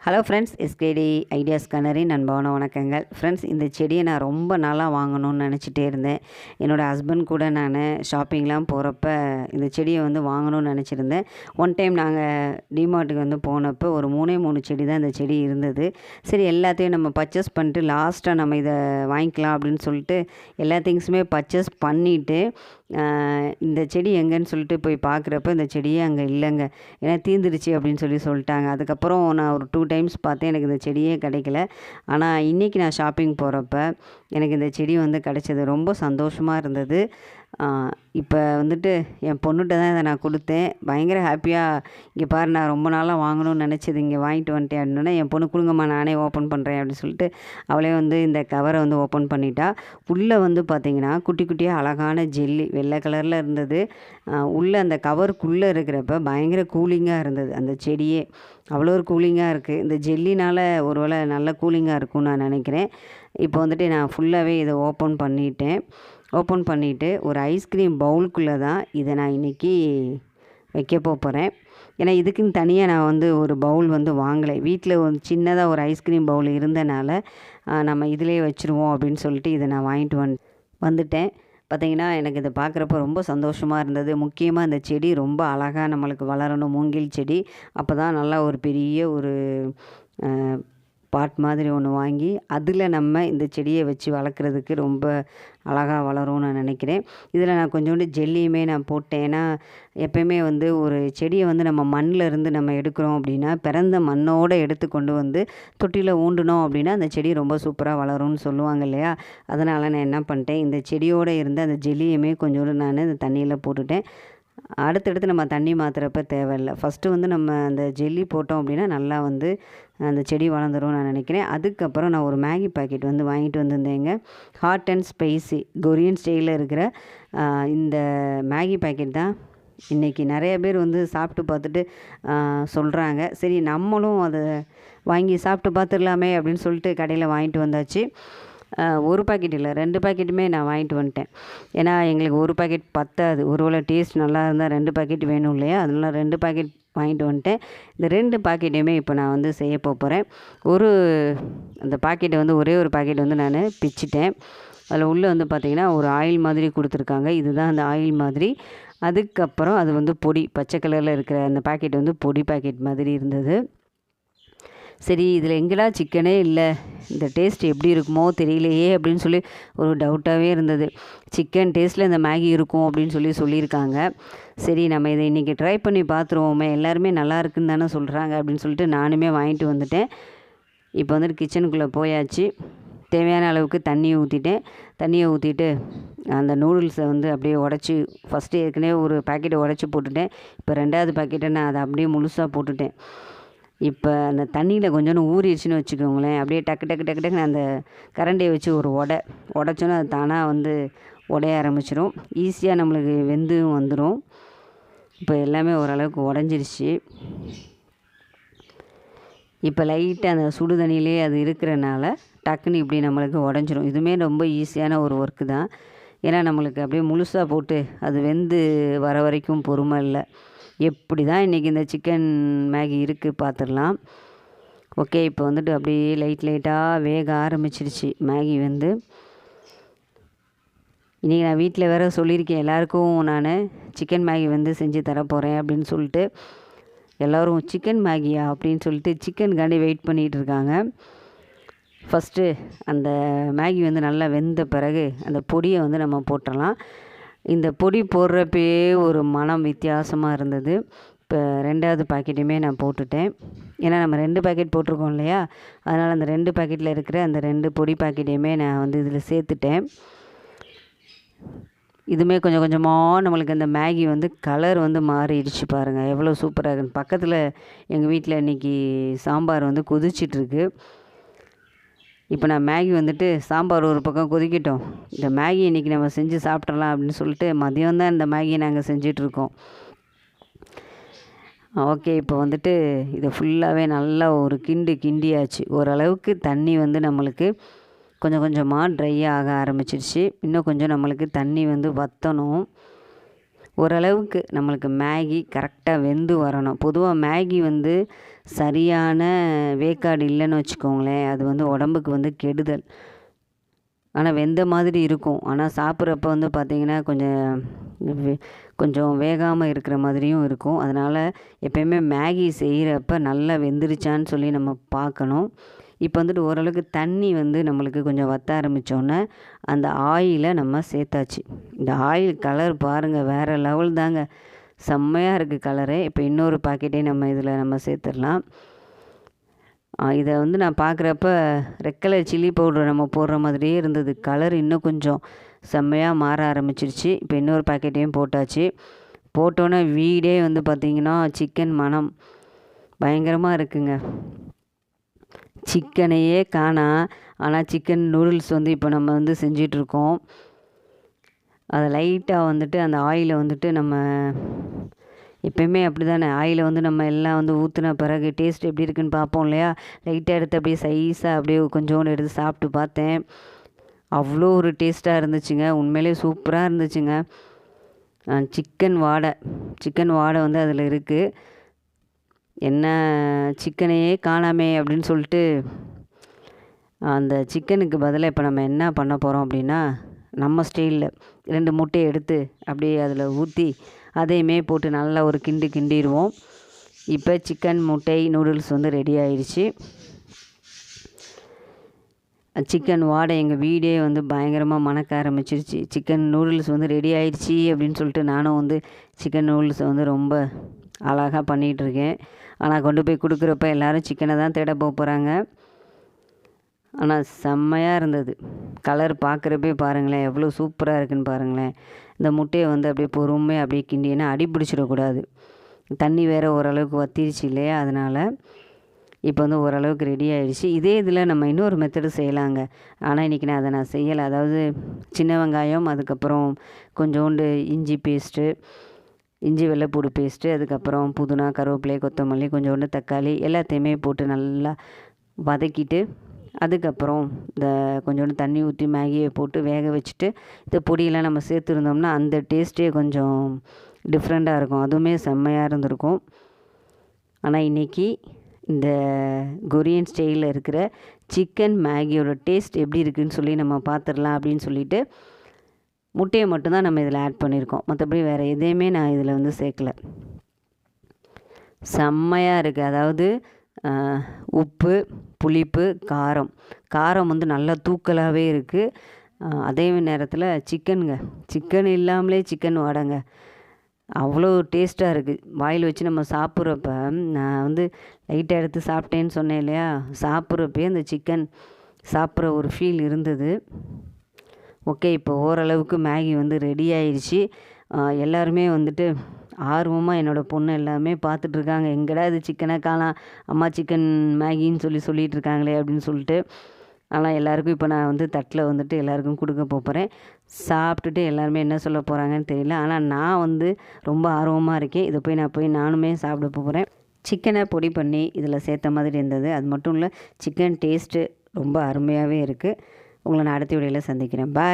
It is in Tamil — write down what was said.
ஹலோ ஃப்ரெண்ட்ஸ், எஸ்கேடி ஐடியாஸ் கார்னரின் அன்பான வணக்கங்கள். ஃப்ரெண்ட்ஸ், இந்த செடியை நான் ரொம்ப நாளாக வாங்கணும்னு நினச்சிட்டே இருந்தேன். என்னோடய ஹஸ்பண்ட் கூட நான் ஷாப்பிங்லாம் போகிறப்ப இந்த செடியை வந்து வாங்கணும்னு நினச்சிருந்தேன். ஒன் டைம் நாங்கள் டிமார்ட்டுக்கு வந்து போனப்போ ஒரு 3 செடி தான் இந்த செடி இருந்தது. சரி, எல்லாத்தையும் நம்ம பர்ச்சேஸ் பண்ணிட்டு லாஸ்ட்டாக நம்ம இதை வாங்கிக்கலாம் அப்படின்னு சொல்லிட்டு எல்லா திங்ஸுமே பர்ச்சேஸ் பண்ணிவிட்டு இந்த செடி எங்கேன்னு சொல்லிட்டு போய் பார்க்குறப்ப இந்த செடியே அங்கே இல்லைங்க. ஏன்னா தீர்ந்துடுச்சு அப்படின்னு சொல்லிட்டாங்க. அதுக்கப்புறம் நான் ஒரு 2 டைம்ஸ் பார்த்தேன், எனக்கு இந்த செடியே கிடைக்கல. ஆனால் இன்றைக்கி நான் ஷாப்பிங் போகிறப்ப எனக்கு இந்த செடி வந்து கிடச்சிது. ரொம்ப சந்தோஷமாக இருந்தது. இப்போ வந்துட்டு என் பொண்ணுகிட்ட தான் இதை நான் கொடுத்தேன். பயங்கர ஹாப்பியாக, இங்கே பாரு நான் ரொம்ப நாளாக வாங்கணும்னு நினச்சது, இங்கே வாங்கிட்டு வந்துட்டேன் அப்படின்னா, என் பொண்ணு கொடுங்கம்மா நானே ஓப்பன் பண்ணுறேன் அப்படின்னு சொல்லிட்டு அவளே வந்து இந்த கவரை வந்து ஓப்பன் பண்ணிட்டா. உள்ளே வந்து பார்த்திங்கன்னா குட்டி குட்டியாக அழகான ஜெல்லி வெள்ளை கலரில் இருந்தது. உள்ளே அந்த கவருக்குள்ளே இருக்கிறப்ப பயங்கர கூலிங்காக இருந்தது. அந்த செடியே அவ்வளோ ஒரு கூலிங்காக இருக்குது. இந்த ஜெல்லினால் ஒரு வேளை நல்ல கூலிங்காக இருக்கும்னு நான் நினைக்கிறேன். இப்போ வந்துட்டு நான் ஃபுல்லாகவே இதை ஓப்பன் பண்ணிவிட்டு ஒரு ஐஸ்கிரீம் பவுலுக்குள்ளே தான் இதை நான் இன்றைக்கி வைக்க போகிறேன். ஏன்னா இதுக்குன்னு தனியாக நான் வந்து ஒரு பவுல் வந்து வாங்கலை. வீட்டில் ஒரு சின்னதாக ஒரு ஐஸ்கிரீம் பவுல் இருந்தனால நம்ம இதிலே வச்சுருவோம் அப்படின்னு சொல்லிட்டு இதை நான் வாங்கிட்டு வந்துட்டேன். பார்த்திங்கன்னா எனக்கு இதை பார்க்குறப்ப ரொம்ப சந்தோஷமாக இருந்தது. முக்கியமாக இந்த செடி ரொம்ப அழகாக நம்மளுக்கு வளரணும். மூங்கில் செடி அப்போ தான் நல்லா ஒரு பெரிய ஒரு பாட் மாதிரி ஒன்று வாங்கி அதில் நம்ம இந்த செடியை வச்சு வளர்க்குறதுக்கு ரொம்ப அழகாக வளரும்னு நான் நினைக்கிறேன். இதில் நான் கொஞ்சோண்டு ஜெல்லியுமே நான் போட்டேன். ஏன்னா எப்போயுமே வந்து ஒரு செடியை வந்து நம்ம மண்ணில் இருந்து நம்ம எடுக்கிறோம் அப்படின்னா பிறந்த மண்ணோடு எடுத்து கொண்டு வந்து தொட்டியில் ஊண்டினோம் அப்படின்னா அந்த செடி ரொம்ப சூப்பராக வளரும்னு சொல்லுவாங்க இல்லையா. அதனால் நான் என்ன பண்ணிட்டேன், இந்த செடியோடு இருந்த அந்த ஜெல்லியுமே கொஞ்சோண்டு நான் இந்த தண்ணியில் போட்டுட்டேன். அடுத்தடுத்து நம்ம தண்ணி மாற்றுறப்ப தேவையில்லை. ஃபஸ்ட்டு வந்து நம்ம அந்த ஜெல்லி போட்டோம் அப்படின்னா நல்லா வந்து அந்த செடி வளர்ந்துடும் நான் நினைக்கிறேன். அதுக்கப்புறம் நான் ஒரு மேகி பாக்கெட் வந்து வாங்கிட்டு வந்திருந்தேங்க. ஹாட் அண்ட் ஸ்பைசி கொரியன் ஸ்டைலில் இருக்கிற இந்த மேகி பாக்கெட் தான் இன்றைக்கி நிறைய பேர் வந்து சாப்பிட்டு பார்த்துட்டு சொல்கிறாங்க. சரி, நம்மளும் அதை வாங்கி சாப்பிட்டு பார்த்துடலாமே அப்படின்னு சொல்லிட்டு கடையில் வாங்கிட்டு வந்தாச்சு. ஒரு பாக்கெட் இல்லை, 2 பாக்கெட்டுமே நான் வாங்கிட்டு வந்துட்டேன். ஏன்னா எங்களுக்கு ஒரு பாக்கெட் பத்தாது. ஒருவேளை டேஸ்ட் நல்லா இருந்தால் 2 பாக்கெட் வேணும் இல்லையா. அதனால் 2 பாக்கெட் வாங்கிட்டு வந்துட்டேன். இந்த 2 பாக்கெட்டையுமே இப்போ நான் வந்து செய்ய போகிறேன். அந்த பாக்கெட்டை வந்து ஒரே ஒரு பாக்கெட் வந்து நான் பிச்சிட்டேன். அதில் உள்ளே வந்து பார்த்திங்கன்னா ஒரு ஆயில் மாதிரி கொடுத்துருக்காங்க. இதுதான் அந்த ஆயில் மாதிரி. அதுக்கப்புறம் அது வந்து பொடி பச்சை கலரில் இருக்கிற அந்த பாக்கெட் வந்து பொடி பாக்கெட் மாதிரி இருந்தது. சரி, இதில் எங்கடா சிக்கனே இல்லை, இந்த டேஸ்ட் எப்படி இருக்குமோ தெரியலையே அப்படின்னு சொல்லி ஒரு டவுட்டாகவே இருந்தது. சிக்கன் டேஸ்ட்டில் இந்த மேகி இருக்கும் அப்படின்னு சொல்லியிருக்காங்க. சரி, நம்ம இதை இன்றைக்கி ட்ரை பண்ணி பார்த்துருவோமே, எல்லாருமே நல்லா இருக்குன்னு தானே சொல்கிறாங்க அப்படின்னு சொல்லிட்டு நானுமே வாங்கிட்டு வந்துட்டேன். இப்போ வந்துட்டு கிச்சனுக்குள்ளே போயாச்சு. தேவையான அளவுக்கு தண்ணியை ஊற்றிட்டு அந்த நூடுல்ஸை வந்து அப்படியே உடச்சி, ஃபஸ்ட்டு ஏற்கனவே ஒரு பாக்கெட்டை உடச்சி போட்டுட்டேன். இப்போ 2வது பாக்கெட்டை நான் அதை அப்படியே முழுசாக போட்டுட்டேன். இப்போ அந்த தண்ணியில் கொஞ்சோண்டு ஊறிடுச்சுன்னு வச்சுக்கோங்களேன், அப்படியே டக்குன்னு அந்த கரண்டியை வச்சு ஒரு உடைச்சோன்னா அது தானாக வந்து உடைய ஆரம்பிச்சிடும். ஈஸியாக நம்மளுக்கு வெந்தும் வந்துடும். இப்போ எல்லாமே ஓரளவுக்கு உடஞ்சிருச்சு. இப்போ லைட்டாக அந்த சுடு தண்ணியிலே அது இருக்கிறனால டக்குன்னு இப்படி நம்மளுக்கு உடஞ்சிரும். இதுவுமே ரொம்ப ஈஸியான ஒரு ஒர்க்கு தான். ஏன்னா நம்மளுக்கு அப்படியே முழுசாக போட்டு அது வெந்து வர வரைக்கும் பொறுமை இல்லை. எப்படி தான் இன்றைக்கி இந்த சிக்கன் மேகி இருக்குது பார்த்துடலாம். ஓகே, இப்போ வந்துட்டு அப்படியே லைட்டாக வேக ஆரம்பிச்சிருச்சு மேகி வந்து. இன்றைக்கி நான் வீட்டில் வேறு சொல்லியிருக்கேன், எல்லாருக்கும் நான் சிக்கன் மேகி வந்து செஞ்சு தரப்போகிறேன் அப்படின்னு சொல்லிட்டு. எல்லோரும் சிக்கன் மேகியா அப்படின்னு சொல்லிட்டு சிக்கனுக்காண்டி வெயிட் பண்ணிகிட்டு இருக்காங்க. ஃபஸ்ட்டு அந்த மேகி வந்து நல்லா வெந்த பிறகு அந்த பொடியை வந்து நம்ம போட்டுடலாம். இந்த பொடி போடுறப்பயே ஒரு மனம் வித்தியாசமாக இருந்தது. இப்போ 2வது பாக்கெட்டுமே நான் போட்டுட்டேன். ஏன்னா நம்ம 2 பாக்கெட் போட்டிருக்கோம் இல்லையா, அதனால் அந்த 2 பாக்கெட்டில் இருக்கிற அந்த 2 பொடி பாக்கெட்டையுமே நான் வந்து இதில் சேர்த்துட்டேன். இதுவுமே கொஞ்சம் கொஞ்சமாக நம்மளுக்கு அந்த மேகி வந்து கலர் வந்து மாறிடுச்சு பாருங்கள், எவ்வளோ சூப்பராக இருக்குன்னு. பக்கத்தில் எங்கள் வீட்டில் இன்றைக்கி சாம்பார் வந்து கொதிச்சிட்ருக்கு. இப்போ நான் மேகி வந்துட்டு சாம்பார் ஒரு பக்கம் கொதிக்கட்டும், இந்த மேகி இன்றைக்கி நம்ம செஞ்சு சாப்பிட்றலாம் அப்படின்னு சொல்லிட்டு மதியம் தான் இந்த மேகியை நாங்கள் செஞ்சிட்ருக்கோம். ஓகே, இப்போ வந்துட்டு இதை ஃபுல்லாகவே நல்லா ஒரு கிண்டியாச்சு. ஓரளவுக்கு தண்ணி வந்து நம்மளுக்கு கொஞ்சம் கொஞ்சமாக ட்ரை ஆக ஆரம்பிச்சிருச்சு. இன்னும் கொஞ்சம் நம்மளுக்கு தண்ணி வந்து வற்றணும். ஓரளவுக்கு நம்மளுக்கு மேகி கரெக்டாக வெந்து வரணும். பொதுவாக மேகி வந்து சரியான வேக்காடு இல்லைன்னு வச்சுக்கோங்களேன், அது வந்து உடம்புக்கு வந்து கெடுதல். ஆனால் வெந்த மாதிரி இருக்கும். ஆனால் சாப்பிட்றப்ப வந்து பார்த்திங்கன்னா கொஞ்சம் வேகாமல் இருக்கிற மாதிரியும் இருக்கும். அதனால் எப்பயுமே மேகி செய்கிறப்ப நல்லா வெந்துருச்சான்னு சொல்லி நம்ம பார்க்கணும். இப்போ வந்துட்டு ஓரளவுக்கு தண்ணி வந்து நம்மளுக்கு கொஞ்சம் வற்ற ஆரம்பித்தோன்னே அந்த ஆயிலை நம்ம சேர்த்தாச்சு. இந்த ஆயில் கலர் பாருங்கள், வேறு லெவல் தாங்க, செம்மையாக இருக்குது கலரு. இப்போ இன்னொரு பாக்கெட்டையும் நம்ம இதில் நம்ம சேர்த்துடலாம். இதை வந்து நான் பார்க்குறப்ப ரெட் கலர் சில்லி பவுடர் நம்ம போடுற மாதிரியே இருந்தது. கலர் இன்னும் கொஞ்சம் செம்மையாக மாற ஆரம்பிச்சிருச்சு. இப்போ இன்னொரு பாக்கெட்டையும் போட்டாச்சு. போட்டோன்னே வீடே வந்து பார்த்திங்கன்னா சிக்கன் மணம் பயங்கரமாக இருக்குங்க. சிக்கனையே காணோம். ஆனால் சிக்கன் நூடுல்ஸ் வந்து இப்போ நம்ம வந்து செஞ்சிட்ருக்கோம். அதை லைட்டாக வந்துட்டு அந்த ஆயிலை வந்துட்டு நம்ம எப்பயுமே அப்படி தானே, ஆயிலை வந்து நம்ம எல்லாம் வந்து ஊற்றின பிறகு டேஸ்ட் எப்படி இருக்குன்னு பார்ப்போம் இல்லையா. லைட்டாக எடுத்து அப்படியே சைஸாக அப்படியே கொஞ்சோண்டு எடுத்து சாப்பிட்டு பார்த்தேன். அவ்வளோ ஒரு டேஸ்ட்டாக இருந்துச்சுங்க. உண்மையிலே சூப்பராக இருந்துச்சுங்க. சிக்கன் வாடை வந்து அதில் இருக்குது. என்ன சிக்கனையே காணாமே அப்படின்னு சொல்லிட்டு அந்த சிக்கனுக்கு பதிலாக இப்போ நம்ம என்ன பண்ண போகிறோம் அப்படின்னா, நம்ம ஸ்டைலில் 2 முட்டையை எடுத்து அப்படியே அதில் ஊற்றி அதையுமே போட்டு நல்லா ஒரு கிண்டிடுவோம். இப்போ சிக்கன் முட்டை நூடுல்ஸ் வந்து ரெடி ஆயிடுச்சு. சிக்கன் வாடை எங்கள் வீடே வந்து பயங்கரமாக மணக்க ஆரம்பிச்சிருச்சு. சிக்கன் நூடுல்ஸ் வந்து ரெடி ஆயிடுச்சு அப்படின்னு சொல்லிட்டு நானும் வந்து சிக்கன் நூடுல்ஸை வந்து ரொம்ப அழகாக பண்ணிகிட்ருக்கேன். ஆனால் கொண்டு போய் கொடுக்குறப்ப எல்லோரும் சிக்கனை தான் தேட போகிறாங்க. ஆனால் செம்மையாக இருந்தது. கலர் பார்க்குறப்பே பாருங்களேன், எவ்வளோ சூப்பராக இருக்குதுன்னு பாருங்களேன். இந்த முட்டையை வந்து அப்படியே பொறுமையாக அப்படியே கிண்டி, ஏன்னா அடி பிடிச்சிடக்கூடாது. தண்ணி வேறு ஓரளவுக்கு வற்றிருச்சு இல்லையா, அதனால் இப்போ வந்து ஓரளவுக்கு ரெடி ஆகிடுச்சு. இதே இதில் நம்ம இன்னொரு மெத்தடு செய்யலாங்க. ஆனால் இன்றைக்கி நான் செய்யலை. அதாவது சின்ன வெங்காயம், அதுக்கப்புறம் கொஞ்சோண்டு இஞ்சி பேஸ்ட்டு, இஞ்சி வெள்ளைப்பூடு பேஸ்ட்டு, அதுக்கப்புறம் புதினா, கருவேப்பிலை, கொத்தமல்லி, கொஞ்சோண்டு தக்காளி எல்லாத்தையுமே போட்டு நல்லா வதக்கிட்டு, அதுக்கப்புறம் இந்த கொஞ்சோண்டு தண்ணி ஊற்றி மேகியை போட்டு வேக வச்சுட்டு இந்த பொடியெல்லாம் நம்ம சேர்த்துருந்தோம்னா அந்த டேஸ்ட்டே கொஞ்சம் டிஃப்ரெண்ட்டாக இருக்கும். அதுவுமே செம்மையாக இருந்திருக்கும். ஆனால் இன்றைக்கி இந்த கொரியன் ஸ்டைலில் இருக்கிற சிக்கன் மேகியோட டேஸ்ட் எப்படி இருக்குதுன்னு சொல்லி நம்ம பார்த்துடலாம் அப்படின்னு சொல்லிட்டு முட்டையை மட்டும்தான் நம்ம இதில் ஆட் பண்ணியிருக்கோம். மற்றபடி வேறு எதையுமே நான் இதில் வந்து சேர்க்கலை. செம்மையாக இருக்குது. அதாவது உப்பு, புளிப்பு, காரம் வந்து நல்லா தூக்கலாகவே இருக்குது. அதே நேரத்தில் சிக்கன் இல்லாமலே சிக்கன் வாடைங்க, அவ்வளோ டேஸ்ட்டாக இருக்குது. வாயில் வச்சு நம்ம சாப்பிட்றப்ப நான் வந்து லைட்டாக எடுத்து சாப்பிட்டேன்னு சொன்னேன் இல்லையா, சாப்பிட்றப்பே அந்த சிக்கன் சாப்பிட்ற ஒரு ஃபீல் இருந்தது. ஓகே, இப்போ ஓரளவுக்கு மேகி வந்து ரெடி ஆயிடுச்சு. எல்லாருமே வந்துட்டு ஆர்வமாக என்னோடய பொண்ணு எல்லாமே பார்த்துட்ருக்காங்க. எங்கடா இது சிக்கனை காணோம், அம்மா சிக்கன் மேகின்னு சொல்லிகிட்டு இருக்காங்களே அப்படின்னு சொல்லிட்டு. ஆனால் எல்லாேருக்கும் இப்போ நான் வந்து தட்டில் வந்துட்டு எல்லாேருக்கும் கொடுக்க போகிறேன். சாப்பிட்டுட்டு எல்லாருமே என்ன சொல்ல போகிறாங்கன்னு தெரியல. ஆனால் நான் வந்து ரொம்ப ஆர்வமாக இருக்கேன். இதை போய் நானுமே சாப்பிட போகிறேன். சிக்கனை பொடி பண்ணி இதில் சேர்த்த மாதிரி இருந்தது. அது மட்டும் இல்லை, சிக்கன் டேஸ்ட்டு ரொம்ப அருமையாகவே இருக்குது. உங்களை நான் அடுத்த வீடியோவில் சந்திக்கிறேன். பாய்.